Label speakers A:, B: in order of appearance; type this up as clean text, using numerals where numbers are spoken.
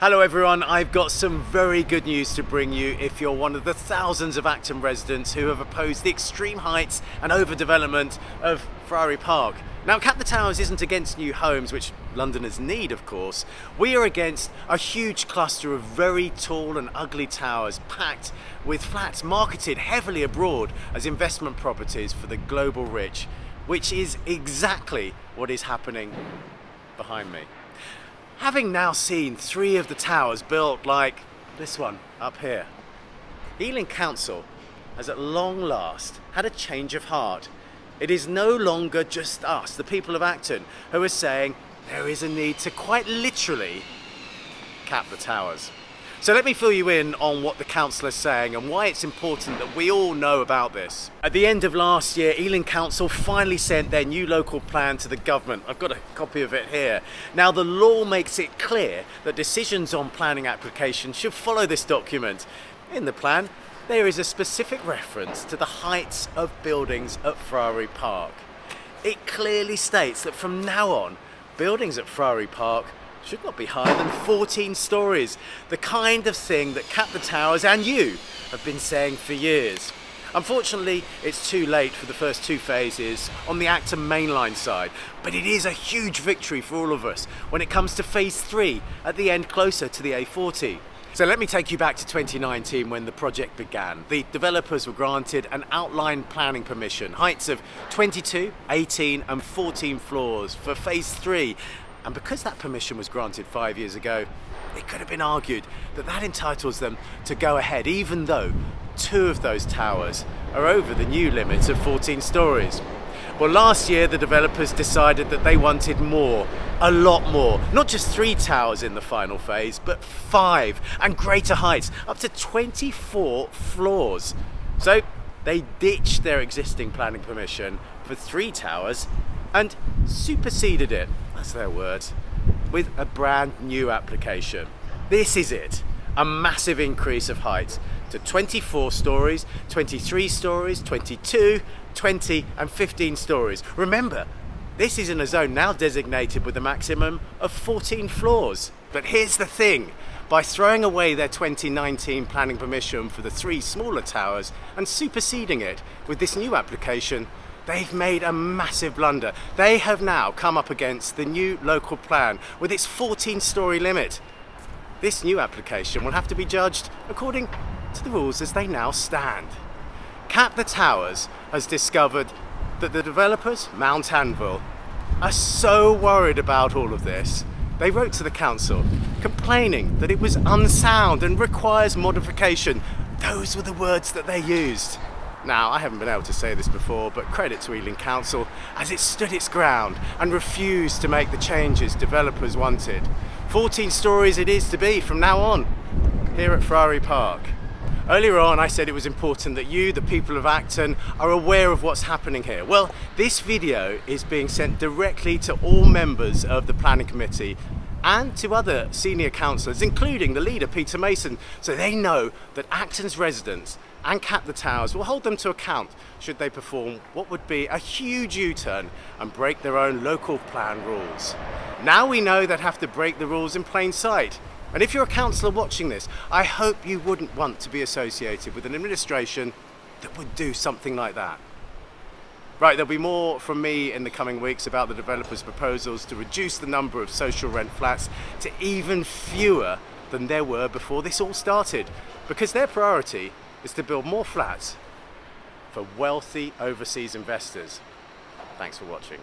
A: Hello everyone, I've got some very good news to bring you if you're one of the thousands of Acton residents who have opposed the extreme heights and overdevelopment of Friary Park. Now, Cap the Towers isn't against new homes, which Londoners need, of course. We are against a huge cluster of very tall and ugly towers packed with flats marketed heavily abroad as investment properties for the global rich, which is exactly what is happening behind me. Having now seen 3 of the towers built like this one up here, Ealing Council has at long last had a change of heart. It is no longer just us, the people of Acton, who are saying there is a need to quite literally cap the towers. So let me fill you in on what the council is saying and why it's important that we all know about this. At the end of last year, Ealing Council finally sent their new local plan to the government. I've got a copy of it here. Now, the law makes it clear that decisions on planning applications should follow this document. In the plan, there is a specific reference to the heights of buildings at Friary Park. It clearly states that from now on, buildings at Friary Park should not be higher than 14 stories, the kind of thing that Cap the Towers and you have been saying for years. Unfortunately, it's too late for the first 2 phases on the Acton Mainline side, but it is a huge victory for all of us when it comes to phase 3 at the end closer to the A40. So let me take you back to 2019 when the project began. The developers were granted an outline planning permission, heights of 22, 18 and 14 floors for phase 3. And because that permission was granted 5 years ago, it could have been argued that that entitles them to go ahead, even though 2 of those towers are over the new limit of 14 stories. Well, last year the developers decided that they wanted more, a lot more. Not just 3 towers in the final phase, but 5 and greater heights, up to 24 floors. So they ditched their existing planning permission for 3 towers and superseded it, that's their words, with a brand new application. This is it, a massive increase of height to 24 stories, 23 stories, 22, 20 and 15 stories. Remember, this is in a zone now designated with a maximum of 14 floors. But here's the thing, by throwing away their 2019 planning permission for the 3 smaller towers and superseding it with this new application, they've made a massive blunder. They have now come up against the new local plan with its 14-story limit. This new application will have to be judged according to the rules as they now stand. Cap the Towers has discovered that the developers, Mount Anvil, are so worried about all of this. They wrote to the council complaining that it was unsound and requires modification. Those were the words that they used. Now, I haven't been able to say this before, but credit to Ealing Council as it stood its ground and refused to make the changes developers wanted. 14 stories it is to be from now on, here at Friary Park. Earlier on, I said it was important that you, the people of Acton, are aware of what's happening here. Well, this video is being sent directly to all members of the planning committee and to other senior councillors, including the leader, Peter Mason, so they know that Acton's residents and Cap the Towers will hold them to account should they perform what would be a huge U-turn and break their own local plan rules. Now we know they'd have to break the rules in plain sight. And if you're a councillor watching this, I hope you wouldn't want to be associated with an administration that would do something like that. Right, there'll be more from me in the coming weeks about the developers' proposals to reduce the number of social rent flats to even fewer than there were before this all started, because their priority is to build more flats for wealthy overseas investors. Thanks for watching.